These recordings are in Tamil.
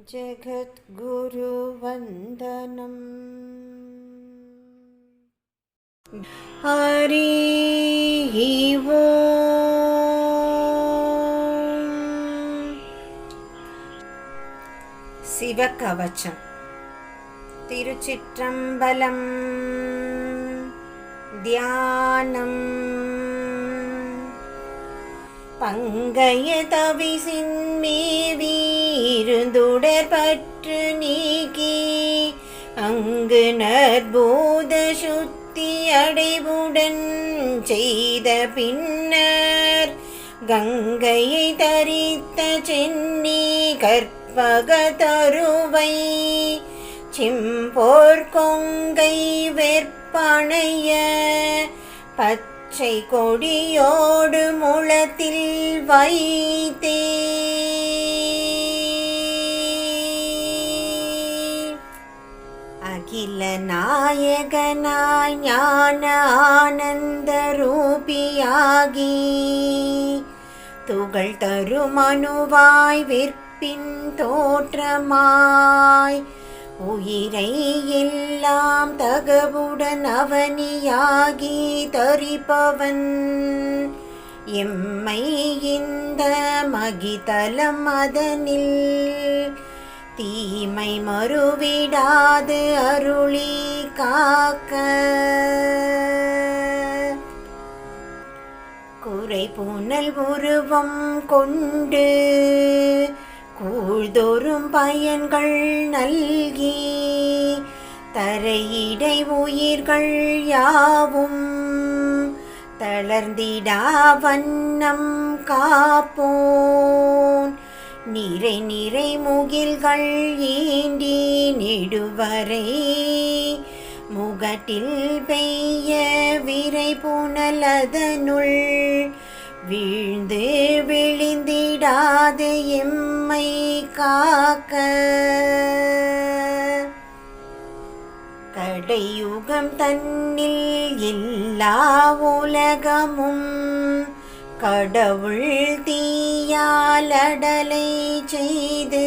जगद्गुरुवन्दनं हरिः ओम्। சிவகவசம். திருச்சிற்றம்பலம். தியானம். பங்கய தவிசின் மேவி இருந்துடற் பற்று நீக்கி அங்கு நற்பூத சுத்தி அடைவுடன் செய்த பின்னர் கங்கையை தரித்த சென்னி கற்பக தருவை சிம்போர் கொங்கை வெற்பனைய பச்சை கொடியோடு முளத்தில் வைத்தே அகில நாயகனாய் ஞான ஆனந்த ரூபியாகி துகள் தருமனுவாய் விற்பின் தோற்றமாய் உயிரை எல்லாம் தகவுடன் அவனியாகி தரிப்பவன் எம்மை இந்த மகிதலம் அதனில் தீமை மறுவிடாது அருளி காக்க குறை புனல் உருவம் கொண்டு கூழ்தோறும் பயன்கள் நல்கி தரையிடை உயிர்கள் யாவும் தளர்ந்திடா வண்ணம் காப்போன் நிறை நிறை முகில்கள் ஏண்டி நெடுவரை முகட்டில் பெய்ய விரை புனல் அதனுள் வீழ்ந்து விழிந்திடாது எம்மை காக்க கடையுகம் தன்னில் எல்லா உலகமும் கடவுள் தீயாலடலை செய்து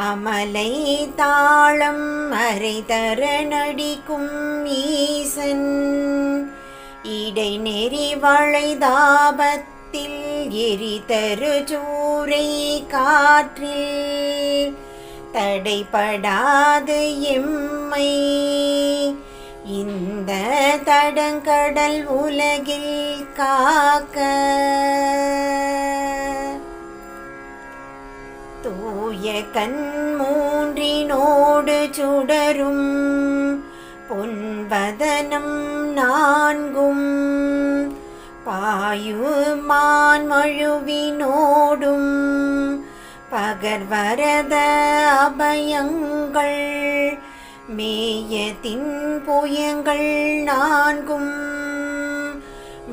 அமலை தாளம் அரைதர நடிக்கும் ஈசன் இடை நெறி வளைதாபத்தில் எரிதரு சூறை காற்றில் தடைபடாது எம்மை இந்த தடங்கடல் உலகில் காக்க தூய கண் மூன்றினோடு சுடரும் பொன்வதனம் நான்கும் பாயுமான் மழுவினோடும் பகர்வரத அபயங்கள் மேயத்தின் புயங்கள் நான்கும்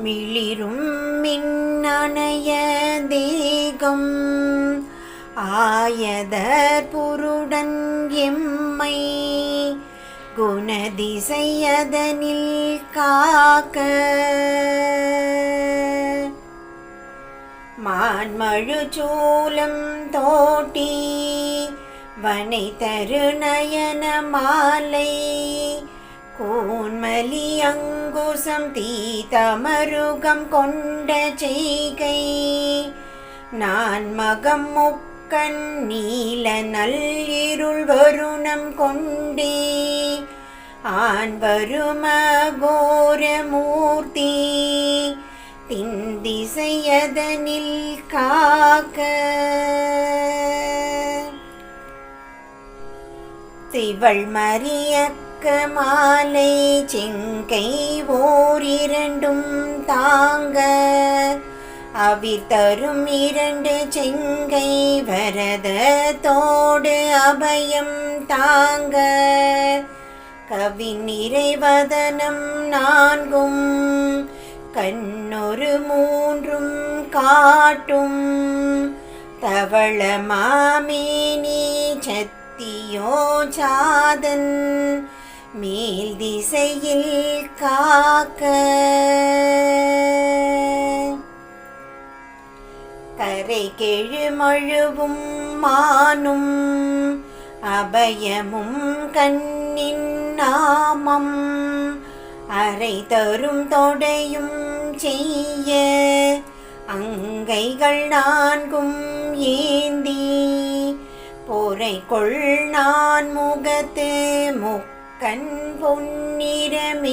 மிளிரும் மின்னணைய தேகம் ஆயதர் புருடன் எம்மை குணதிசையதனில் காக்க மான்மழு சூலம் தோட்டி வனை தரு நயன மாலை கூன்மலி அங்குசம் தீதமருகம் கொண்ட செய்கை நான் மகம் முக்கண் நீல நல்லிருள் வருணம் கொண்டே ஆன் வரும கோரமூர்த்தி திசையதனில் காக்க திவள் மரியக்க மாலை செங்கை ஓரிரண்டும் தாங்க அவித்தரும் இரண்டு செங்கை வரதத்தோடு அபயம் தாங்க கவி நிறைவதனம் நான்கும் கண்ணொரு மூன்றும் காட்டும் தவள மாமேனி சத்தியோ சாதன் மேல் திசையில் காக்க கரை கெழு மழுவும் மானும் அபயமும் கண்ணின் நாமம் அரை தரும் தொடையும் செய்ய அங்கைகள் நான்கும் ஏந்தி பொறைகொள் நான் முகத்து முக்கண் பொன்னிறமேனியோடும்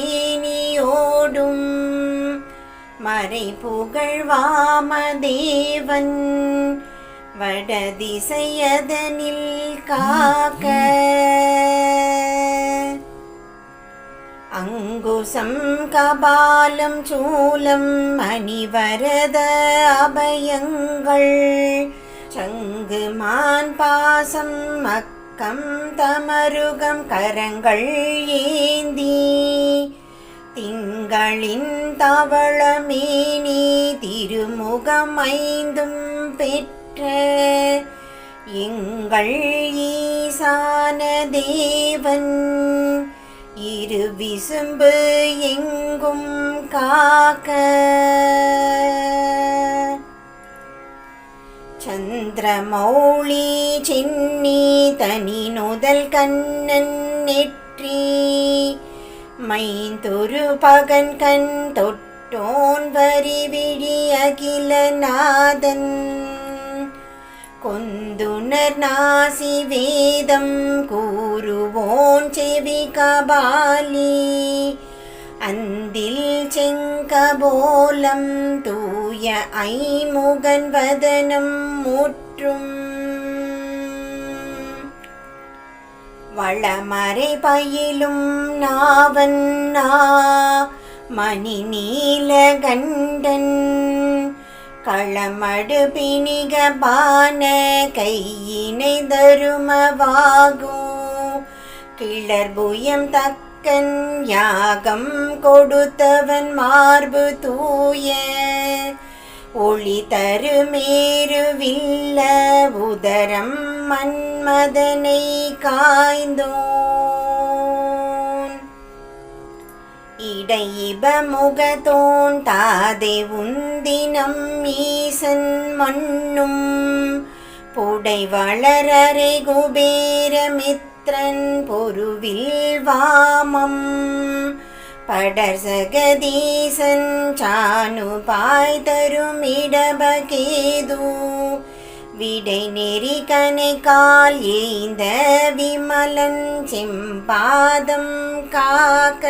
மறை புகழ் வாமதேவன் வடதிசையதனில் காக்க அங்குசம் கபாலம் சூலம் மணிவரத அபயங்கள் சங்கு மான் பாசம் மக்கம் தமருகம் கரங்கள் ஏந்தி திங்களின் தவளமேனி திருமுகம் ஐந்தும் பெற்ற எங்கள் ஈசான தேவன் இரு விசும்பு எங்கும் காக்க சந்திரமௌளி சென்னி தனி நுதல் கண்ணன் நெற்றி மைந்தொரு பகன் கண் தொட்டோன் வரிவிழி அகிலநாதன் கொந்துணர் நாசி வேதம் கூறுவோன் செவி கபாலி அந்தில் செங்கபோலம் தூய ஐமுகன் வதனம் முற்றும் வளமறை பயிலும் நாவன் மணி நீலகண்டன் களமடு பிணிக பான கையினை தருமவாகு கிளர்புயம் தக்கன் யாகம் கொடுத்தவன் மார்பு தூய ஒளி தருமேருவில்ல உதரம் மன்மதனை காய்ந்தோன் இடையிப முகத்தோன் தாதே உந்தினம் ஈசன் மண்ணும் புடை வளரரை குபேரமித்ரன் பொருவில் வாமம் படர் சகதீசன் சானு பாய் தரும் இடபகேது விடை நெறி கனைக்கால் ஏய்ந்த விமலன் செம்பாதம் காக்க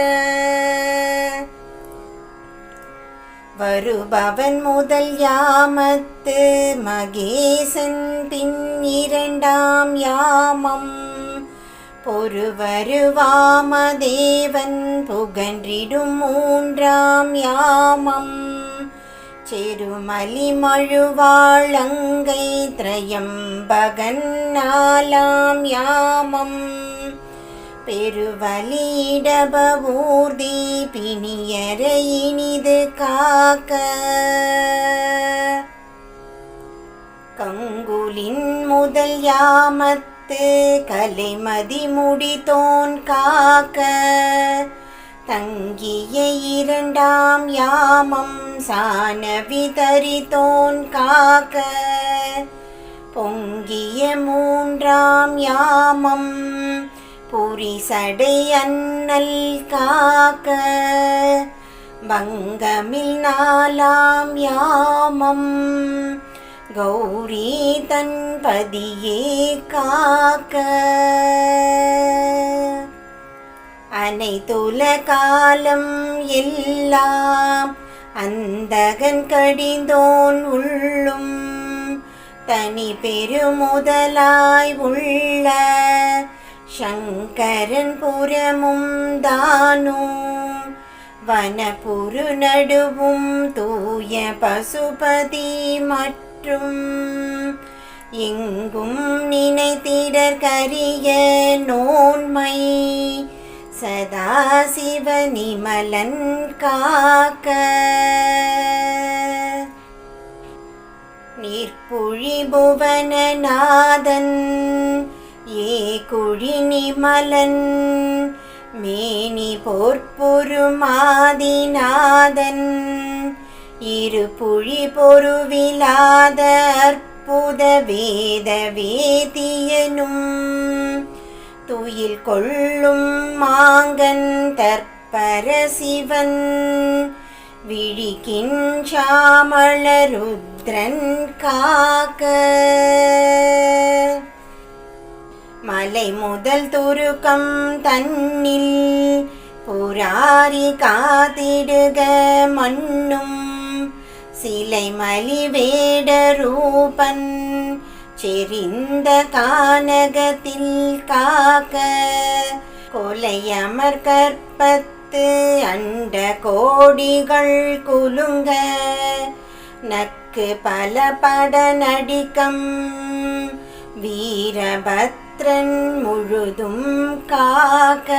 வருபவன் முதல் யாமத்து மகேசன் பின் இரண்டாம் யாமம் பொறுவரு வாமதேவன் புகன்றிடும் மூன்றாம் யாமம் செருமலி மழுவாழங்கை திரையம்பகன் நாலாம் யாமம் பெருவலியிடபூர்தி பிணியர இனிது காக்க கங்குலின் முதல் யாமத்து கலைமதி முடித்தோன் காக்க தங்கிய இரண்டாம் யாமம் சானவி தரித்தோன் காக்க பொங்கிய மூன்றாம் யாமம் புரிசடை அண்ணல் காக்க வங்கமில் நாலாம் யாமம் கௌரி தன் பதியே காக்க அனைத்துல காலம் எல்லாம் அந்தகன் கடிந்தோன் உள்ளும் தனி பெருமுதலாய் உள்ள சங்கரன் புறமும் தானும் வனப்புரு நடுவும் தூய பசுபதி மற்றும் எங்கும் நினைத்திடற் கரிய நோன்மை சதாசிவ நிமலன் காக்க நீர்ப்புழி புவனநாதன் ஏகுழி நிமலன் மேனி போர்ப்புருமாதிநாதன் இருபுழி பொருவிலாத அற்புத மோத வேத வேதியனும் துயில் கொள்ளும் மாங்கன் தற்பர சிவன் விழிக்கின் சாமளருத்ரன் காக்க மலை முதல் துருக்கம் தன்னில் புராரி காத்திடுக மண்ணும் சிலை மலிவேட ரூபன் செறிந்த கானகத்தில் காக்க கொலையமர் கற்பத்து அண்ட கோடிகள் குலுங்க நக்கு பல பட நடிக்கம் வீரபத்ரன் முழுதும் காக்க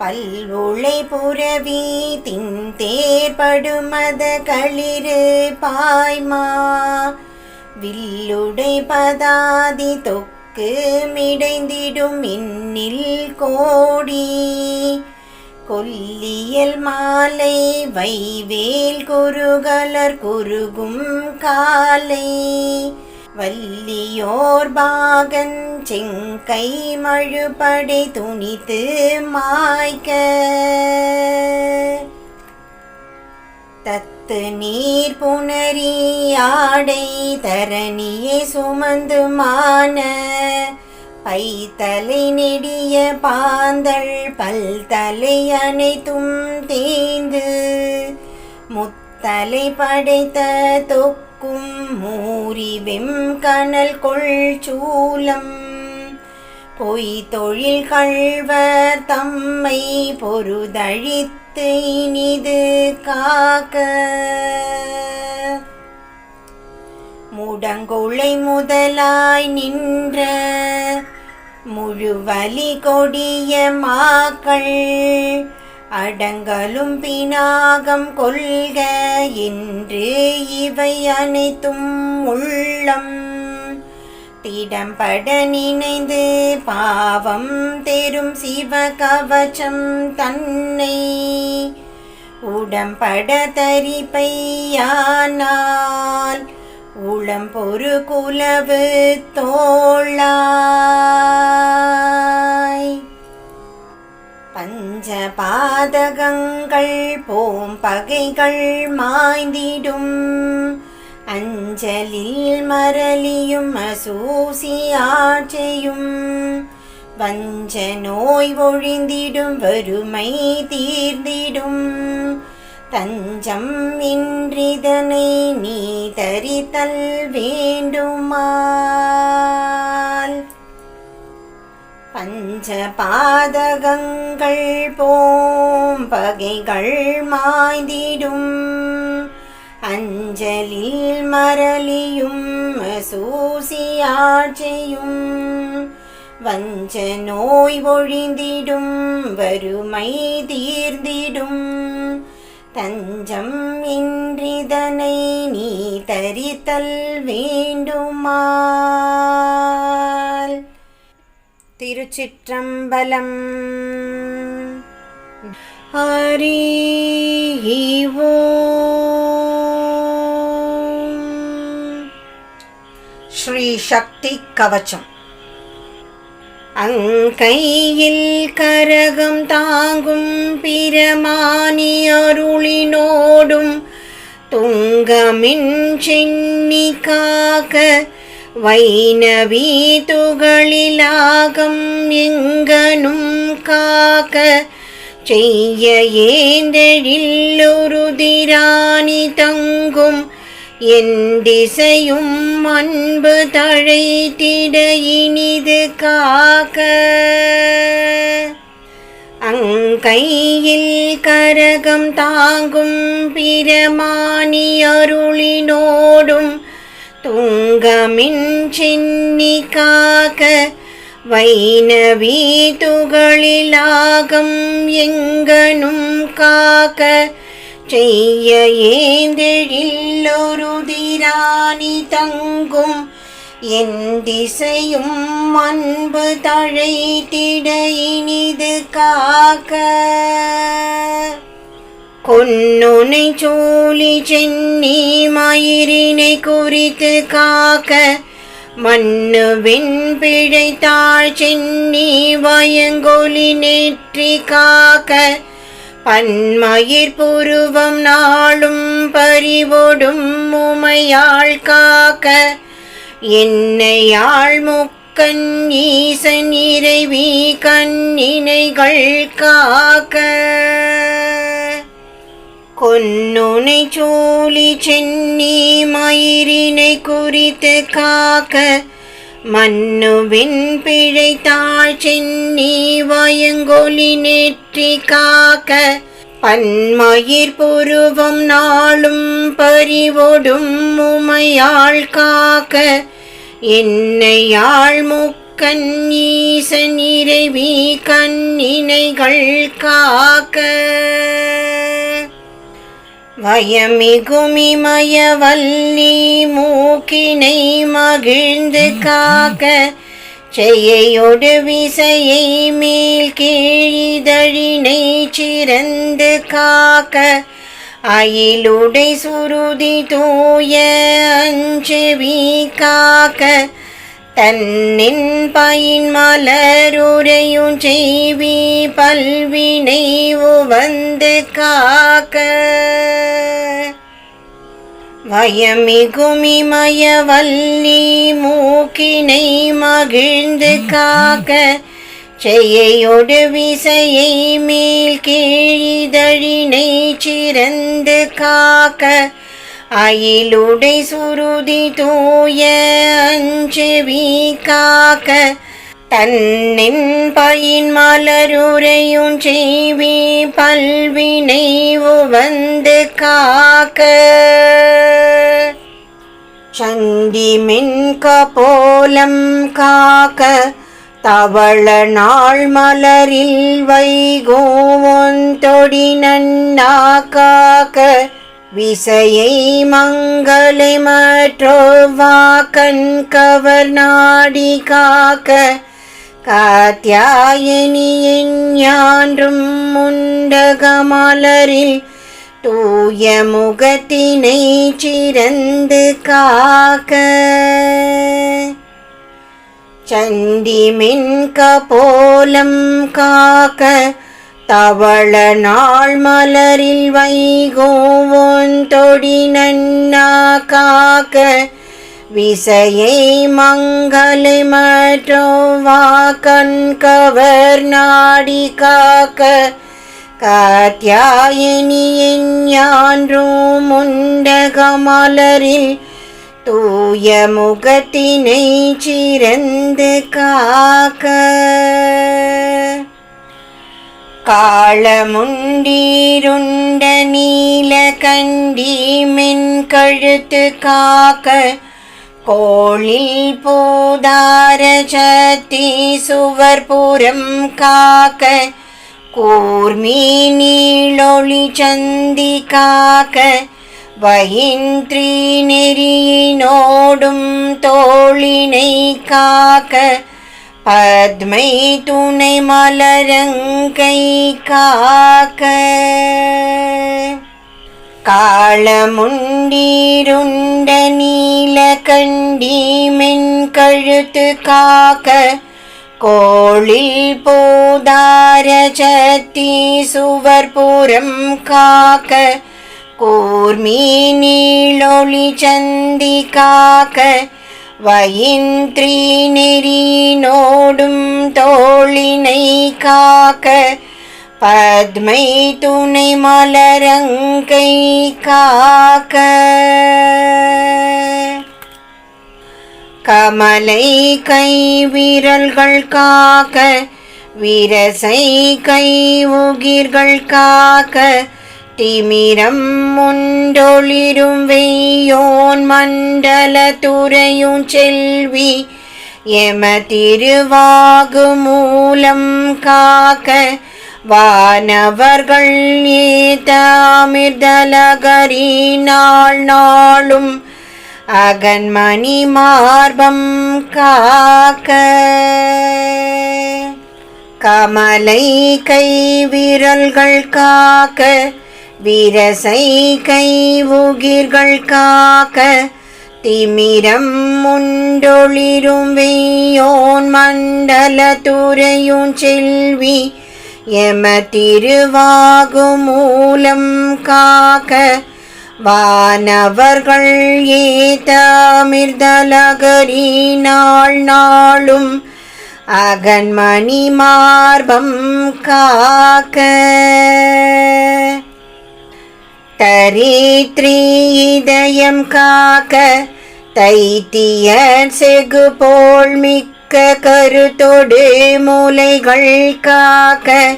பல்வுளை புரவி தின்தேர்படுமத களிறு பாய்மா வில்லுடை பதாதி தொக்கு மிடைந்திடும் இன்னில் கோடி கொல்லியல் மாலை வைவேல் குறுகலர் குறுகும் காலை வல்லியோர் பாகன் செங்கை மழுபடை துணித்து மாய்க்க தத்து நீர் புணரி ஆடை தரணியை சுமந்து மான பைத்தலை நெடிய பாந்தள் பல்தலை அனைத்தும் தேய்ந்து முத்தலை படைத்த தொக்கும் மூரி வெம்கனல் கொள் சூலம் பொய் தொழில் கள்வர் தம்மை பொருதழித்து இனிது காக்க முடங்கொளை முதலாய் நின்ற முழுவலி கொடிய மாக்கள் அடங்கலும் பினாகம் கொள்க என்று இவை அனைத்தும் உள்ளம் திடம்பட நினைந்து பாவம் தெரும் சிவ கவச்சம் தன்னை உடம்பட தரிப்பையானால் உளம் பொறு குலவு தோளாய் பஞ்ச பாதகங்கள் போம் பகைகள் மாய்ந்திடும் அஞ்சலில் மரளியும் அசூசி ஆட்சியும் வஞ்ச நோய் ஒழிந்திடும் வறுமை தீர்ந்திடும் தஞ்சம் இன்றிதனை நீ தரித்தல் வேண்டுமால் பஞ்ச பாதகங்கள் போம் பகைகள் மாய்ந்திடும் அஞ்சலில் மரளியும் சூசி ஆட்சியும் வஞ்ச நோய் ஒழிந்திடும் வறுமை தீர்ந்திடும் தஞ்சம் இன்றிதனை நீ தரித்தல் வேண்டுமால். திருச்சிற்றம்பலம். ஹரி ஓம். ஸ்ரீ சக்தி கவச்சம். அங்கையில் கரகம் தாங்கும் பிரமானி அருளினோடும் துங்கமின் சென்னி காக்க வைணவி துகளிலாகம் எங்கனும் காக்க செய்ய ஏந்தெழில்லுருதிராணி தங்கும் என் திசையும் அன்பு தழைத்திட இனிது காக்க. அங்கையில் கரகம் தாங்கும் பிரமானி அருளினோடும் துங்கமின் சென்னி காக்க வைணவி துகளிலாகம் எங்கனும் காக்க செய்ய ஏந்தெழில்லுருதிராணி தங்கும் என் திசையும் அன்பு தழைத்திட இனிது காக்க. கொன்னுனை சூழி சென்னி மயிரினை குறித்து காக்க மன்னுவின் பிழைத்தாள் சென்னி வயங்கொலி நெற்றி காக்க பன்மயிர் புருவம் நாளும் பறிவொடும் உமையாள் காக்க என்னையாள் முக்கண் ஈசன் இறைவி கண்ணினைகள் காக்க கொன்னுனை சூழி சென்னி மயிரினை குறித்து காக்க மன்னுவின் பிழைத்தாள் சென்னி வயங்கொலி நெற்றி காக்க பன்மயிர் புருவம் நாளும் பறிவொடும் உமையாள் காக்க என்னையாள் முக்கண் ஈசன் இறைவி கண்ணினைகள் காக்க வயமிகுமிமயவல்லி மூக்கினை மகிழ்ந்து காக்க செய்யையொடு விசையை மேல் கீழிதழினை சிறந்து காக்க அயிலுடை சுருதி தூய அஞ்செவி காக்க தன்னின் பயின் மலருரையும் செய்வி பல்வினை உவந்து காக்க வயமிகுமிமயவல்லி மூக்கினை மகிழ்ந்து காக்க செய்யையொடு விசையை மேல் கீழிதழினை சிறந்து காக்க அயிலுடை சுருதி தூய அஞ்செவி காக்க தன்னின் பயின் மலருரையும் செய்வி பல்வினை உவந்து காக்க சந்தி மின்கபோலம் காக்க தவள நாள் மலரில் வைகோவொந்தொடி நன்னா காக்க விசையை மங்களை மற்றொவ்வாக்கண் கவர் நாடி காக்க காத்யாயனியின் ஞான்றும் முண்டகமலரில் தூய முகத்தினை சிறந்து காக்க சந்தி மின்கபோலம் காக்க தவள நாள் மலரில் வைகோவொந்தொடி நன்னா காக்க விசையை மங்களை மற்றொவ்வாக்கண் கவர் நாடி காக்க காத்யாயனியின் ஞான்றும் முண்டகமலரில் தூய முகத்தினை சிறந்து காக்க காளமுண்டீருண்ட நீல கண்டி மென் கழுத்து காக்க கோளில் பூதார சத்தி சுவர்புறம் காக்க கூர்மீ நீளொளி சந்தி காக்க வயின்றி நெறியினோடும் தோளினை காக்க பத்மை துணை மலரங்கை காக்க காளமுண்டீருண்ட நீல கண்டி மென் கழுத்து காக்க கோளில் போதார சத்தி சுவர்புறம் காக்க கூர்மீ நீளொளி சந்தி காக்க வயின்றி நெறியினோடும் தோளினை காக்க பத்மை துணை மலரங்கை காக்க கமலை கை விரல்கள் காக்க விரசை கை உகிர்கள் காக்க திமிரம் முண்டொளிரும் வெய்யோன் மண்டல துறையும் செல்வி எம திருவாகு மூலம் காக்க வானவர்கள் ஏதாமிர்தலகரி நாள் நாளும் அகன்மணி மார்பம் காக்க கமலை கை விரல்கள் காக்க விரசை கை உகிர்கள் காக்க திமிரம் முண்டொளிரும் வெய்யோன் மண்டல துறையும் செல்வி எம திருவாகும் மூலம் காக்க வானவர்கள் ஏதமிர்தலகரி நாள் நாளும் அகன்மணி மார்பம் காக்க தரித்ரி இதயம் காக்க தைத்தியர் செகு போல் மிக்க கருத்தொடு மூலைகள் காக்க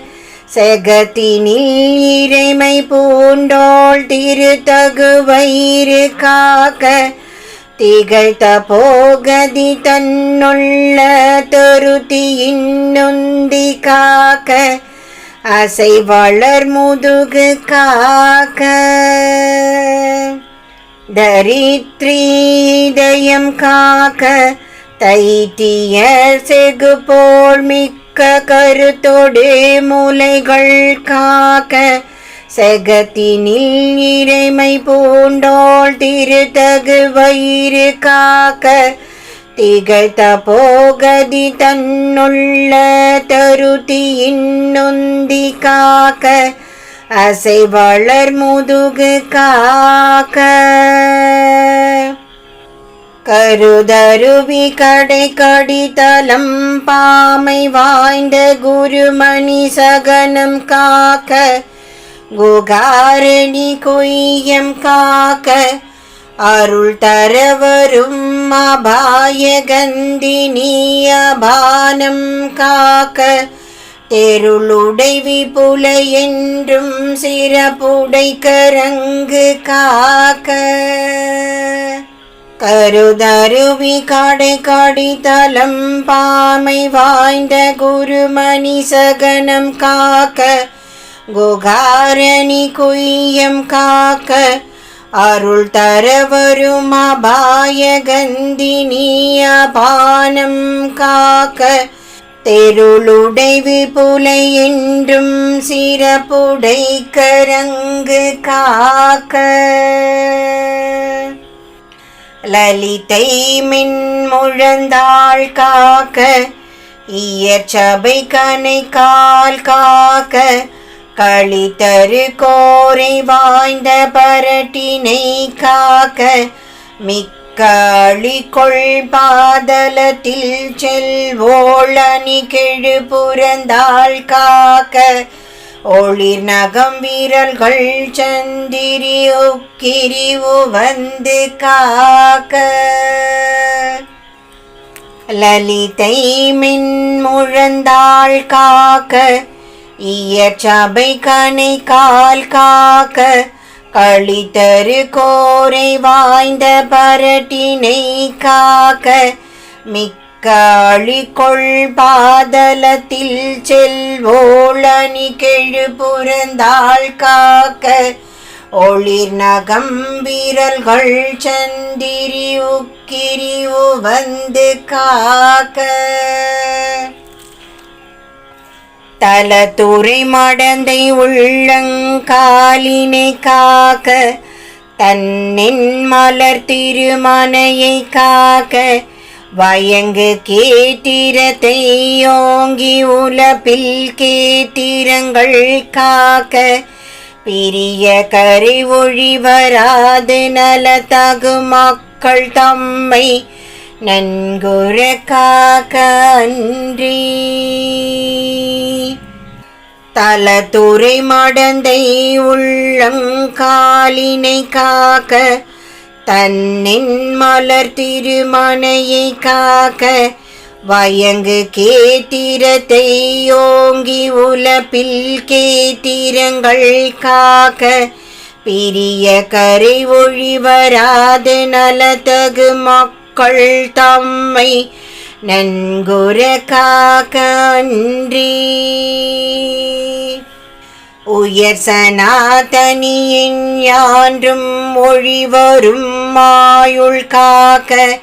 செகத்தினில் இறைமை பூண்டோள் திருத்தகு வயிறு காக்க திகழ்த்த போகதி தன்னுள்ள தருத்தியின் நொந்தி காக்க அசை வளர் முதுகு காக்க தரித்ரி இதயம் காக்க தைத்தியர் செகு போல் மிக்க கருத்தொடு மூலைகள் காக்க செகத்தினில் இறைமை பூண்டோள் திருத்தகு வயிறு காக்க திகழ்த்த போகதி தன்னுள்ள தருத்தியின் நொந்தி காக்க அசை வளர் முதுகு காக்க கருதருவி கடை கடிதலம் பாமை வாய்ந்த குருமணி சகனம் காக்க குகாரணி கொய்யம் காக்க அருள் தரவரும் அபாயகந்தினி அபானம் காக்க தெருளுடை விபுல என்றும் சிறப்புடை கரங்கு காக்க கருதருவி கடை கடிதலம் பாமை வாய்ந்த குருமணி சகனம் காக்க குகாரணி குய்யம் காக்க அருள் தரவரும் அபாயகந்தினி அபானம் காக்க தெருளுடை விபுலை என்றும் சிறப்புடை கரங்கு காக்க லலிதை மின் முழந்தாள் காக்க இயற்சபை கனை கால் காக்க களித்தரு கோரை வாய்ந்த பரட்டினை காக்க மிக்காளி கொள் பாதலத்தில் செல்வோளணி கெழு புறந்தாள் காக்க ஒளிர் நகம் வீரல்கள் சந்திரி உக்கிரி வந்து காக்க லலிதை மின் முழந்தாள் காக்க இயற்சபை கனை கால் காக்க களித்தரு கோரை வாய்ந்த பரட்டினை காக்க மிக்காளி கொள் பாதலத்தில் செல்வோளணி கெழு புறந்தாள் காக்க ஒளிர் நகம் வீரல்கள் சந்திரி உக்கிரி வந்து காக்க தலத்துறை மடந்தை உள்ளங்காலினை காக்க தன்னின் மலர் திருமனையை காக்க வயங்கு கேத்திரத்தை யோங்கி உலப்பில் கேத்திரங்கள் காக்க பிரிய கரை ஒழிவராது நலத்தகு மக்கள் தம்மை நன்குற காக்க அன்றி தலத்துறை மடந்தை உள்ளங்காலினை காக்க தன்னின் மலர் திருமனையை காக்க வயங்கு கேத்திரத்தை யோங்கி உலப்பில் கேத்திரங்கள் காக்க பிரிய கரை ஒழிவராது நலத்தகு மக்கள் தம்மை நன்குற காக்க அன்றி உயர் சனாதனியின் யான்றும் ஒழிவரும் மாயுள் காக்க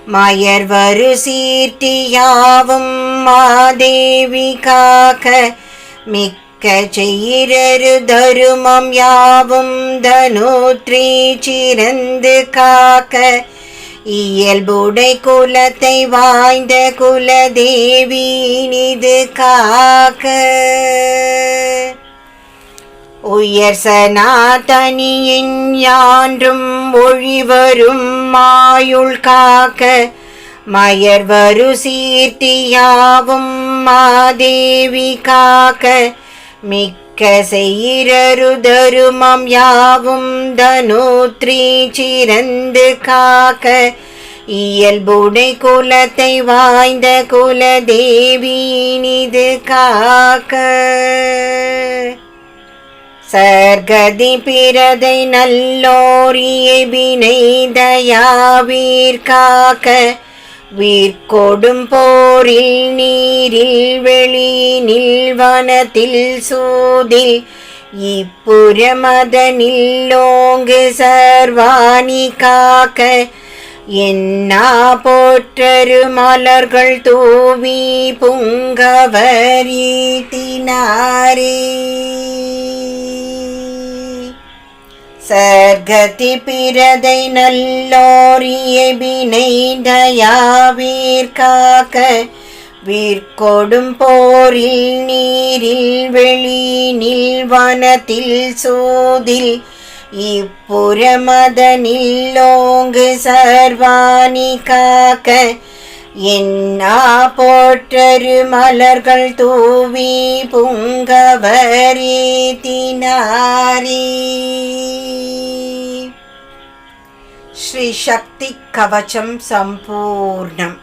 மயர்வரு சீர்த்தியாவும் மாதேவி காக்க மிக்க மிக்க செய்யிரரு தருமம் யாவும் தனுத்ரி சிறந்து காக்க இயல்புடை குலத்தை வாய்ந்த குலதேவி நிது காக்க உயர் சனாதனியின் யான்றும் ஒழிவரும் மாயுள் காக்க மயர்வரு சீர்த்தியாவும் மாதேவி காக்க மிக்க செய்யிரரு தருமம் யாவும் தனுத்ரி சிறந்து காக்க இயல்புடை குலத்தை வாய்ந்த குலதேவி நிது காக்க சர்கதி பிரதை நல்லோரியை வினை தயாவீர் காக்க வீர்கொடும் போரில் நீரில் வெளியினில் வனத்தில் சூதில் இப்புறமதனில் ஓங்கு சர்வாணி காக்க என்னா போற்றரு மலர்கள் தூவி புங்கவர் ஈட்டினாரே சர்கதி பிரதை நல்லோரியை வினை தயாவீர் காக்க வீர்கொடும் போரில் நீரில் வெளியினில் வனத்தில் சூதில் இப்புறமதனில் ஓங்கு சர்வாணி காக்க என்னா போற்றரு மலர்கள் தூவி புங்கவர் ஈட்டினாரே. ஸ்ரீ சக்தி கவசம் சம்பூர்ணம்.